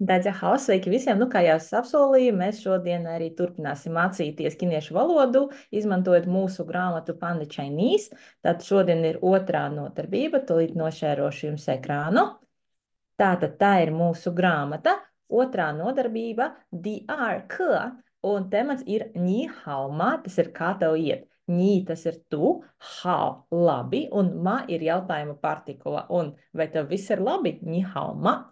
Daļa hao, sveiki visiem! Nu, kā jau es apsolīju, mēs šodien arī turpināsim mācīties ķiniešu valodu, izmantojot mūsu grāmatu Panda Chinese. Tātad šodien ir otrā nodarbība, tūlīt nošērošu jums ekrānu. Tātad tā ir mūsu grāmata. Otrā nodarbība - di ar ke, un temats ir ni hao ma, tas ir kā tev iet. Ni tas ir tu, hao labi, un ma ir jautājuma partikula. Un vai tev viss ir labi? Ni hao ma.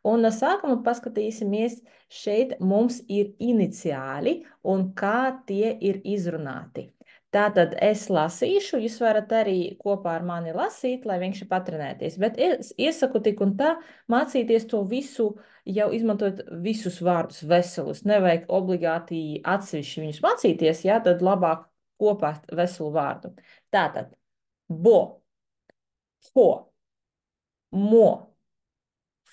Un no sākuma paskatīsimies, šeit mums ir iniciāli un kā tie ir izrunāti. Tātad es lasīšu, jūs varat arī kopā ar mani lasīt, lai vienkārši patrenēties. Bet es iesaku tik un tā mācīties to visu, jau izmantot visus vārdus veselus. Nevajag obligāti atsevišķi viņus mācīties, jā, tad labāk kopā veselu vārdu. Tātad, bo, ho, mo,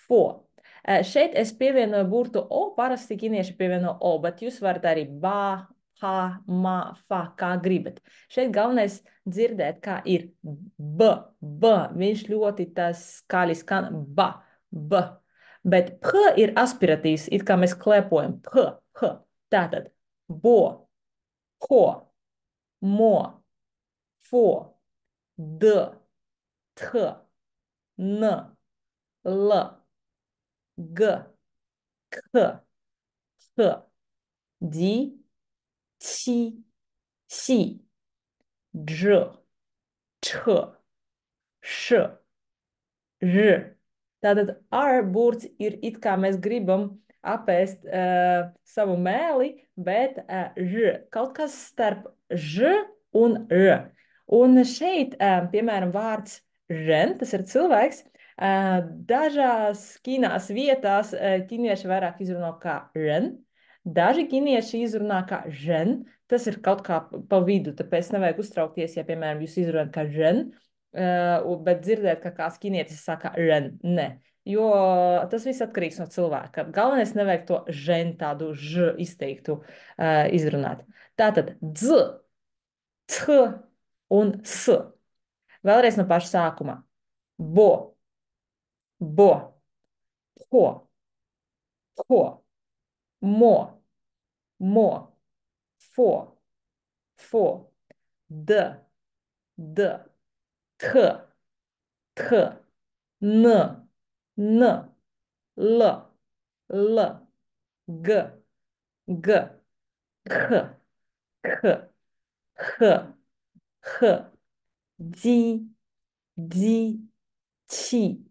fo. Šeit es pievienoju burtu o, parasti ķinieši pievieno o, bet jūs varat arī bā, ha, ma, fa, kā gribat. Šeit galvenais dzirdēt, kā ir b, b. Viņš ļoti tas skaļi skan ba, b. Bet p ir aspiratīvs, it kā mēs klepojam. P, h. Tātad bo, ho, mo, fo, d, t, n, l, g, k, h, di, qi, xi, zh, č, š, r. Tātad ar burts ir it kā mēs gribam apēst savu mēli, bet r. Kaut kas starp ž un r. Un šeit, piemēram, vārds ren, tas ir cilvēks, dažās Ķīnās vietās ķīnieši vairāk izrunā kā ren, daži ķīnieši izrunā kā žen, tas ir kaut kā pa vidu, tāpēc nevajag uztraukties, ja, piemēram, jūs izrunājat kā žen, bet dzirdēt, ka kāds ķinietis saka ren, ne. Jo tas viss atkarīgs no cilvēka. Galvenais nevajag to žen, tādu ž izteiktu izrunāt. Tātad dz, c un s. Vēlreiz no paša sākuma. Bo, bo, ho, ho, mo, mo, fo, fo, d, d, t, t, n, n, l, l, g, g, k, k, h, h, ди, ди, чи,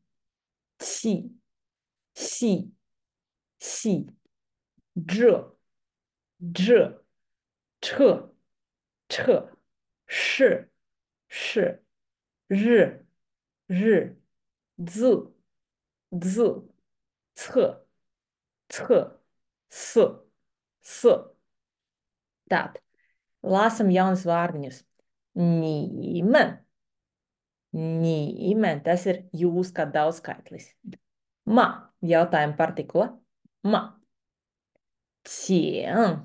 чи, си, си, дж, дж, ч, ч, ш, ш, ж, ж, з, з, ц, ц, s, s. Tātad, lāsam jaunus vārdiņus. Nīmen, nīmen, tas ir jūs kā daudzskaitlis. Ma, jautājuma partikula. Ma. Qian,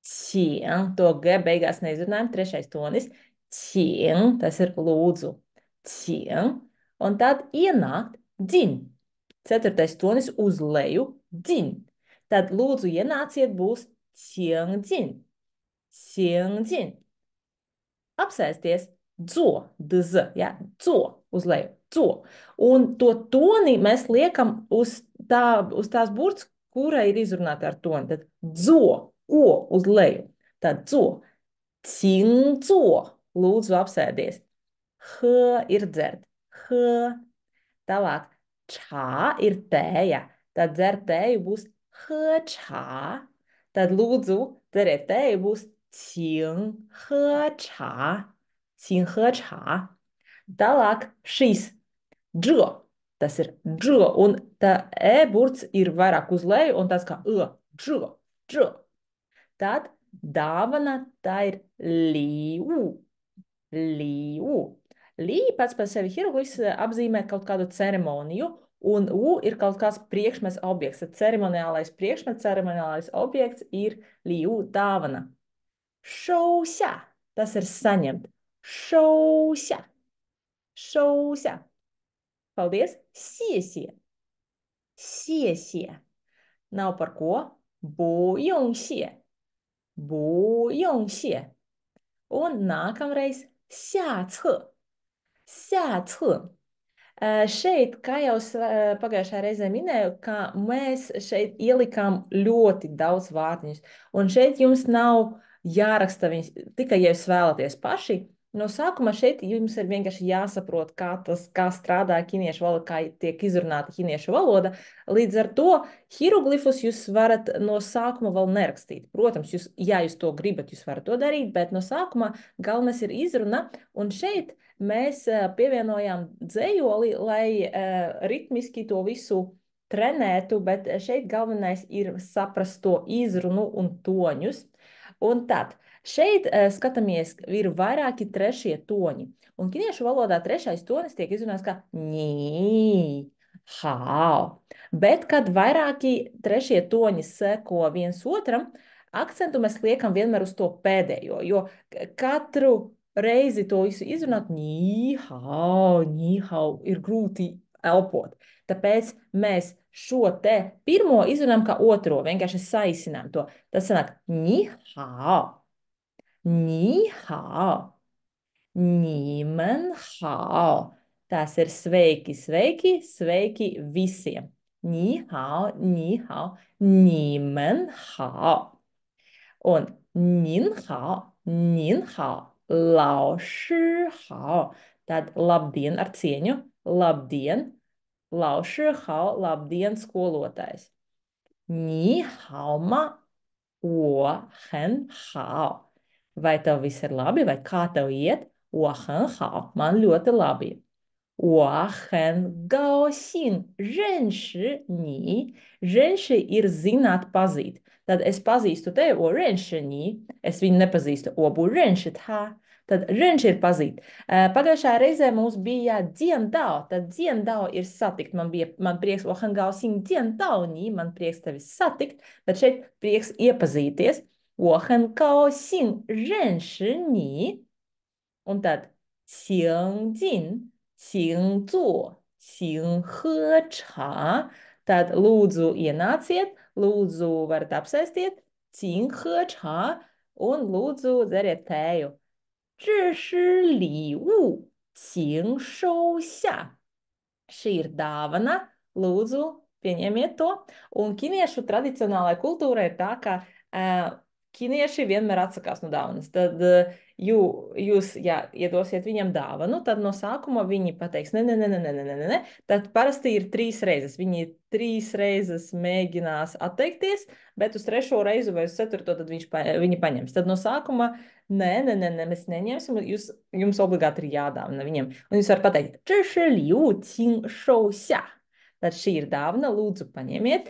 qian, to g beigās neizrunājam, trešais tonis. Qian, tas ir lūdzu. Qian, un tad ienākt dzin. Ceturtais tonis uz leju dzin. Tad lūdzu ienāciet būs qian dzin. Qian dzin. Apsēsties, dzo, dz, ja, dzo, uz leju, dzo. Un to toni mēs liekam uz tās burts, kura ir izrunāta ar toni. Tad dzo, o, uz leju. Tad dzo, cing, dzo, lūdzu apsēdies. H ir dzert, h. Tālāk, čā ir tēja. Tad dzert tēju būs h čā. Tad lūdzu, dzeriet tēju būs 请喝茶，请喝茶. Tālāk šīs džo, tas ir džo, un tā e-burts ir vairāk uz leju, un tas kā džo, džo. Tad dāvana, tā ir līu, līu. Lī pats par sevi hieroglifs apzīmē kaut kādu ceremoniju, un u ir kaut kāds priekšmets objekts. Ceremoniālais priekšmets, ceremoniālais objekts ir līu dāvana. 收下, tas ir saņemt. 收下, 收下. Paldies, 谢谢, 谢谢. nav par ko, 不用谢，不用谢. Un nākamreiz 下册. Šeit, kā jau pagājušajā reizē minēju, ka mēs šeit ielikām ļoti daudz vārdiņus. Un šeit jums nav jāraksta viņus tikai, ja jūs vēlaties paši. No sākuma šeit jums ir vienkārši jāsaprot, kā strādā ķiniešu valoda, kā tiek izrunāta ķiniešu valoda. Līdz ar to hieroglifus jūs varat no sākuma vēl nerakstīt. Protams, ja jūs to gribat, jūs varat to darīt, bet no sākuma galvenais ir izruna. Un šeit mēs pievienojām dzējoli, lai ritmiski to visu trenētu, bet šeit galvenais ir saprast to izrunu un toņus. Un tad šeit skatāmies, ir vairāki trešie toņi. Un ķiniešu valodā trešais tonis tiek izrunāts kā nī, hao. Bet, kad vairāki trešie toņi seko viens otram, akcentu mēs liekam vienmēr uz to pēdējo, jo katru reizi to visu izrunāt, nīhau, ir grūti elpot. Tāpēc mēs šo te pirmo izrunām kā otro, vienkārši saīsinām to. Tas sanāk nīhau, nīhau, nīmenhau. Tas ir sveiki, sveiki, sveiki visiem. Nīhau, nīhau, nīmenhau. Un ninhao, ninhao, 老师好. Tad labdien ar cieņu, labdien, 老师好, labdien skolotājs. 你好吗? 我很好. Vai tev viss ir labi, vai kā tev iet? 我很好, man ļoti labi. 我很高兴认识你. 认识 ir zināt, pazīt. Tad es pazīstu tevi, 我认识你. Es viņu nepazīstu, 我不认识他. Tad 认识 ir pazīt. Pagājušajā reizē mums bija 见到. Tad 见到 ir satikt. Man prieks, 我很高兴见到你. Man prieks tevi satikt. Bet šeit prieks iepazīties. 我很高兴认识你. Un tad 请进, 请坐, 请喝茶. Tad lūdzu ienāciet, lūdzu varat apsēstiet, 请喝茶 un lūdzu dzeriet tēju. 这是礼物, 请收下. Šī ir dāvana, lūdzu pieņemiet to. Un ķiniešu tradicionālajā kultūrā ir tā, ka ķinieši vienmēr atsakās no dāvanas. Tad jūs, ja iedosiet viņam dāvanu, tad no sākuma viņi pateiks, ne. Tad parasti ir 3 reizes. Viņi 3 reizes mēģinās atteikties, bet uz 3. reizi vai uz 4. tad viņi paņems. Tad no sākuma, nē, mēs neņemsim, jums obligāti ir jādāvana viņam. Un jūs varat pateikt, 这是礼物, 请收下. Tad šī ir dāvana, lūdzu paņemiet.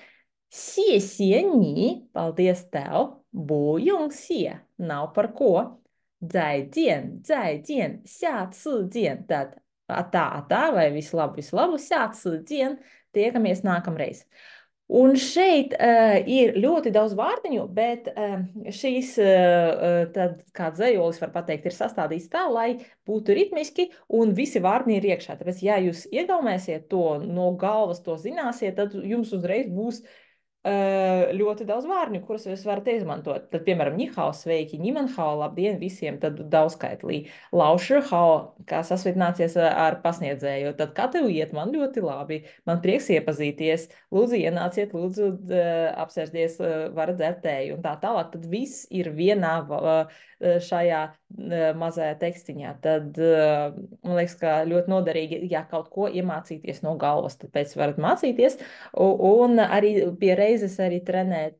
谢谢你, paldies tev. 不用谢, nav par ko. 再见, 再见, 下次见. Tad tā, vai visu labu, 下次见, tiekamies nākamreiz. Un šeit ir ļoti daudz vārdiņu, bet šīs, tad, kā dzējolis var pateikt, ir sastādīts tā, lai būtu ritmiski un visi vārdiņi ir iekšā. Tāpēc, ja jūs iegaumēsiet to no galvas, to zināsiet, tad jums uzreiz būs ļoti daudz vārņu, kurus jūs varat izmantot. Tad, piemēram, nihao, sveiki, nimanhao, labdien visiem, tad daudzskaitlī. Laušihao, kā sasveicināties ar pasniedzēju, tad kā tev iet, man ļoti labi, man prieks iepazīties, lūdzu ienāciet, lūdzu apsēsties, varat dzert tēju un tā tālāk. Tad viss ir vienā šajā mazajā tekstiņā. Tad, man liekas, ka ļoti noderīgi, ja kaut ko iemācīties no galvas, tad pēc varat mācīties un arī pie reizes arī trenēt,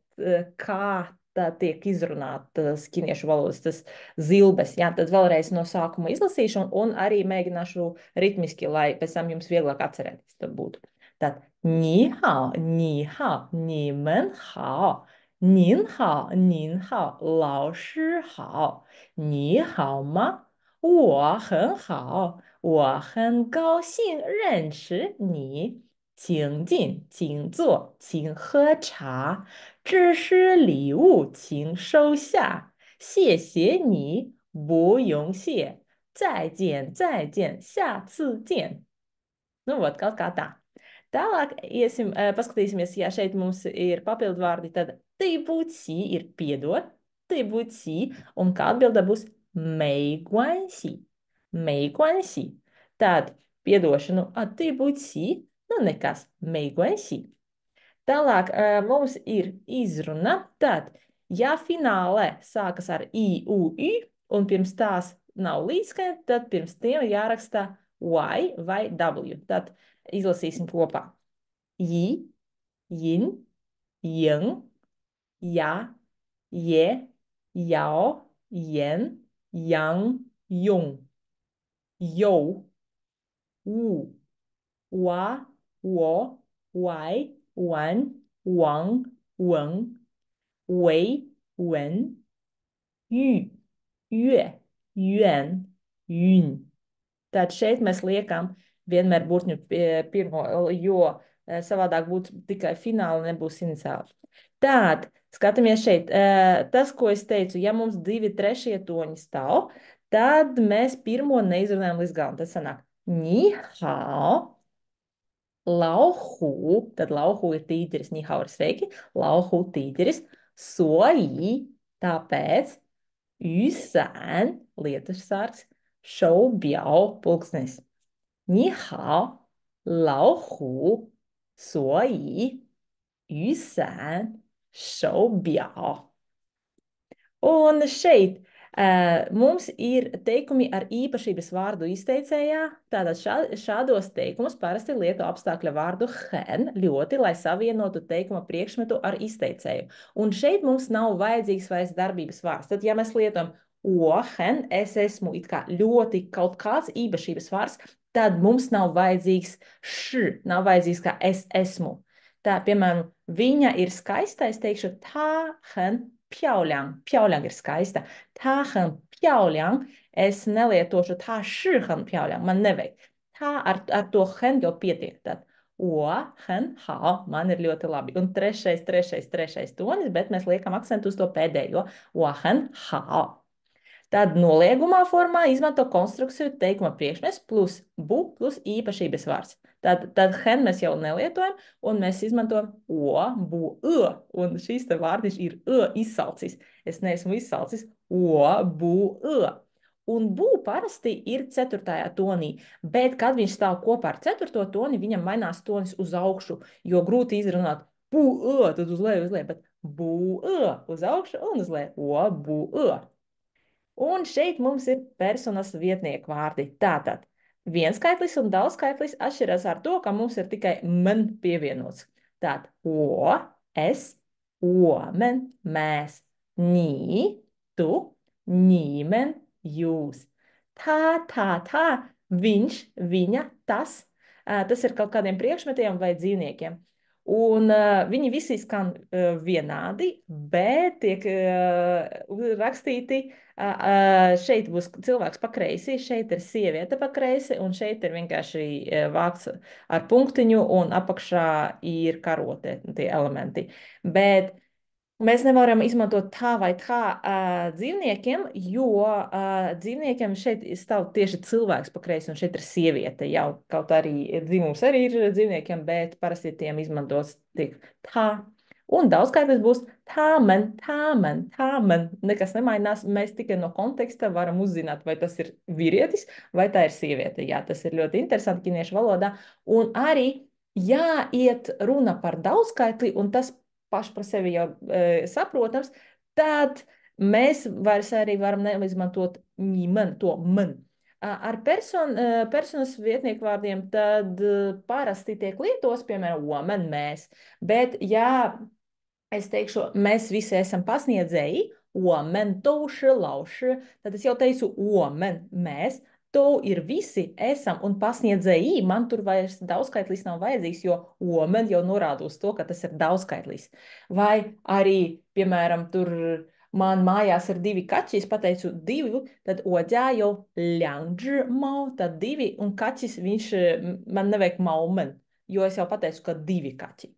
kā tā tiek izrunātas ķiniešu valodas, tas zilbes. Jā, tad vēlreiz no sākuma izlasīšu un arī mēģināšu ritmiski, lai pēc tam jums vieglāk atcerēties tad būtu. Tad, 你好, 你好, 你们好, 您好, 您好, 老师好, 你好吗? 我很好, 我很高兴认识你。请进，请坐，请喝茶。这是礼物，请收下。谢谢你，不用谢。再见，再见，下次见. Nu, vot, kaut kā tā. Tālāk paskatīsimies, ja šeit mums ir papildu vārdi, tad tībūcī ir piedot, tībūcī, un kā atbilde būs meiguansi, meiguansi. Tad piedošanu, tībūcī, nu nekas, meiguansi. Tālāk mums ir izruna. Tad, ja finālē sākas ar I, U, I, un pirms tās nav līdzskaņa, tad pirms tiem ir jāraksta Y vai W. Tad izlasīsim kopā. Yi, yin, yang, ja, ye, yao, yen, yang, yung, you, wu, wa, wo, wai, wan, wang, weng, wei, wen, yu, yue, yuan, yun. Tad šeit mēs liekam vienmēr burtņu pirmo, jo savādāk būtu tikai fināli, nebūs iniciāli. Tād, skatāmies šeit. Tas, ko es teicu, ja mums 2 trešie toņi stāv, tad mēs pirmo neizrunājam līdz galam. Tad sanāk ni hao, lau hu, tad lau hu ir tīģeris, ni hao ir sveiki, lau hu tīģeris, soji, tāpēc, yu san, lietus sargs, šou biao, pulksnis. 你好，老虎，所以雨伞、手表。Un šeit mums ir teikumi ar īpašības vārdu izteicējā. Tātad šādos teikumos parasti lieto apstākļa vārdu hen ļoti, lai savienotu teikuma priekšmetu ar izteicēju. Un šeit mums nav vajadzīgs vairs darbības vārds. Tad, ja mēs lietojam ohen, es esmu it kā ļoti kaut kāds īpašības vārds, tad mums nav vajadzīgs nav vajadzīgs kā es esmu. Tā, piemēram, viņa ir skaista, es teikšu tā hen 漂亮，漂亮 ir skaista. Tā 很漂亮, es nelietošu tā 是很漂亮, man nevajag. Tā ar to 很 jau pietiek. Tad 我很好, man ir ļoti labi. Un trešais tonis, bet mēs liekam akcentu uz to pēdējo. 我很好. Tad noliegumā formā izmanto konstrukciju teikuma priekšmets plus bu plus īpašības vārds. Tad hen mēs jau nelietojam, un mēs izmantojam o, bu, un šīs te vārdiņš ir izsalcis. Es neesmu izsalcis o, bu, un bu parasti ir 4. tonī, bet kad viņš stāv kopā ar 4. toni, viņam mainās tonis uz augšu, jo grūti izrunāt bu, tad uz leju, bet bu, uz augšu un uz leju, o, bu, Un šeit mums ir personas vietnieku vārdi. Tātad, vienskaitlis un daudzskaitlis atšķiras ar to, ka mums ir tikai man pievienots. Tātad, o, es, omen, mēs, nī, tu, nīmen, jūs. Tā, viņš, viņa, tas. Tas ir kaut kādiem priekšmetiem vai dzīvniekiem. Un viņi visi skan vienādi, bet tiek rakstīti, šeit būs cilvēks pa kreisi, šeit ir sieviete pa kreisi, un šeit ir vienkārši vākts ar punktiņu, un apakšā ir karote, tie elementi. Bet mēs nevaram izmantot tā vai tā dzīvniekiem, jo dzīvniekiem šeit stāv tieši cilvēks pa kreisi, un šeit ir sieviete. Jau kaut arī dzimums arī ir dzīvniekiem, bet parasti tiem izmantos tik tā. Un daudzskaitlis būs tāmen. Nekas nemainās. Mēs tikai no konteksta varam uzzināt, vai tas ir vīrietis vai tā ir sieviete. Jā, tas ir ļoti interesanti ķiniešu valodā. Un arī jāiet runa par daudzskaitli, un tas paši par sevi jau saprotams, tad mēs vairs arī varam neizmantot ņimen, to man. Ar personas vietnieku vārdiem tad parasti tiek lietos, piemēram, omen, mēs. Bet, ja es teikšu, mēs visi esam pasniedzēji, omen, douši, lauši, tad es jau teicu, omen, mēs, to ir visi esam un pasniedzēji, man tur vairs daudzskaitlis nav vajadzīgs, jo omen jau norāda uz to, ka tas ir daudzskaitlis. Vai arī, piemēram, tur man mājās ir 2 kaķi, es pateicu 2, tad oģā jau 2 mau, tad 2, un kaķis viņš, man nevajag maumen, jo es jau pateicu, ka 2 kaķi.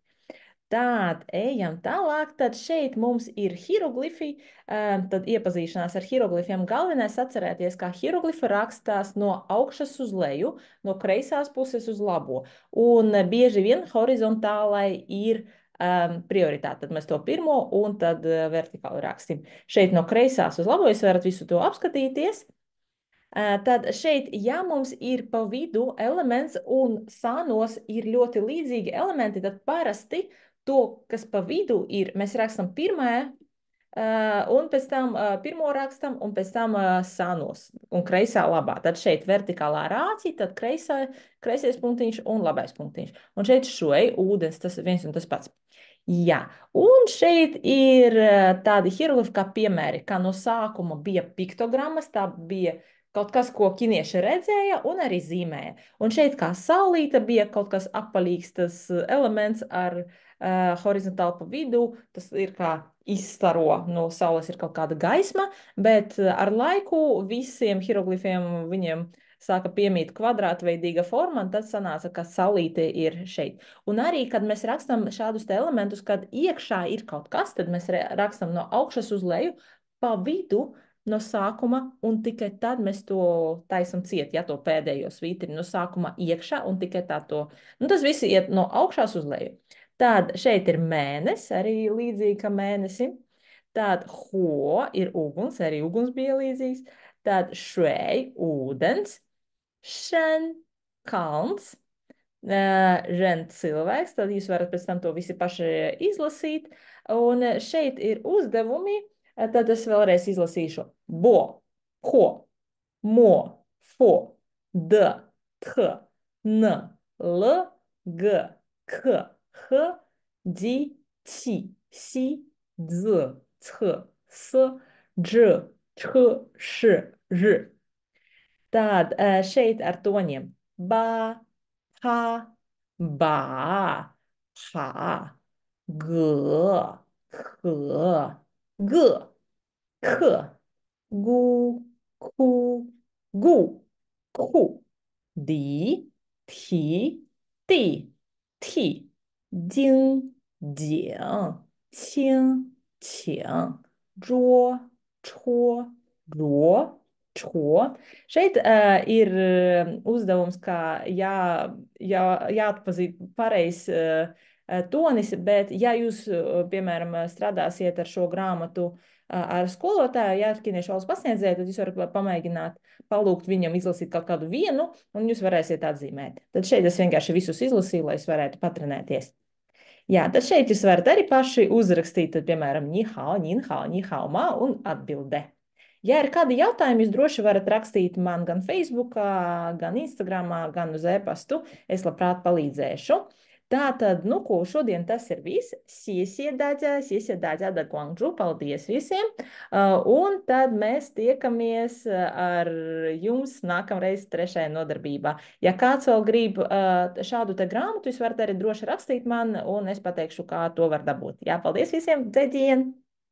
Tād ejam tālāk, tad šeit mums ir hieroglifi, tad iepazīšanās ar hieroglifiem. Galvenais atcerēties, kā hieroglifa rakstās no augšas uz leju, no kreisās puses uz labo. Un bieži vien horizontālai ir prioritāte. Tad mēs to pirmo un tad vertikāli rakstim. Šeit no kreisās uz labo jūs varat visu to apskatīties. Tad šeit, ja mums ir pa vidu elements un sānos ir ļoti līdzīgi elementi, tad parasti to, kas pa vidu ir, mēs rakstam pirmajā, un pēc tam pirmo rakstam, un pēc tam sānos un kreisā labā. Tad šeit vertikālā rāķi, tad kreisais punktiņš un labais punktiņš. Un šeit šoji, ūdens, tas viens un tas pats. Jā, un šeit ir tādi hieroglifi kā piemēri, kā no sākuma bija piktogrammas, tā bija kaut kas, ko ķinieši redzēja un arī zīmēja. Un šeit kā saulīte bija kaut kas apaļīgs, tas elements ar horizontāli pa vidu, tas ir kā izstaro no saules ir kaut kāda gaisma, bet ar laiku visiem hieroglifiem viņiem sāka piemīt kvadrātveidīga forma, un tad sanāca, ka saulīte ir šeit. Un arī, kad mēs rakstam šādus te elementus, kad iekšā ir kaut kas, tad mēs rakstam no augšas uz leju, pa vidu no sākuma, un tikai tad mēs to taisam ciet, ja to pēdējo svītri no sākuma iekšā, un tikai tā to. Nu, tas viss iet no augšās uz leju. Tad šeit ir mēnesis, arī līdzīgi kā mēnesi. Tad ho ir uguns, arī uguns bija līdzīgs. Tad švei, ūdens. Šen, kalns. Ren cilvēks, tad jūs varat pēc tam to visi paši izlasīt. Un šeit ir uzdevumi. Tad es vēlreiz izlasīšu. Bo, ho, mo, fo, d, t, n, l, g, k, h, di, qi, xi, z, c, s, dž, č, š, r. Tad šeit ar toņiem. Ba, ha, bā, ha, g, h, g, k, gu, ku, gu, ku, di, ti, di, ti, ding, ding, qing, qing, zhuo, čo, lo, čo. Šeit ir uzdevums, kā jāatpazīt pareizs tonis, bet ja jūs, piemēram, strādāsiet ar šo grāmatu ar skolotāju, ja ķiniešu valodas pasniedzēju, tad jūs varat pamēģināt palūgt viņam izlasīt kaut kādu vienu, un jūs varēsiet atzīmēt. Tad šeit es vienkārši visus izlasīju, lai es varētu patrenēties. Jā, tad šeit jūs varat arī paši uzrakstīt, tad, piemēram, ni hao, nin hao, ni hao ma un atbildē. Ja ir kādi jautājumi, jūs droši varat rakstīt man gan Facebookā, gan Instagramā, gan uz e-pastu. Es labprāt palīdzēšu. Tātad, nu ko, šodien tas ir viss. Siesie daļā da Guangzhou. Paldies visiem. Un tad mēs tiekamies ar jums nākamreiz 3. nodarbībā. Ja kāds vēl grib šādu te grāmatu, jūs varat arī droši rakstīt man, un es pateikšu, kā to var dabūt. Jā, paldies visiem. Dzēdien!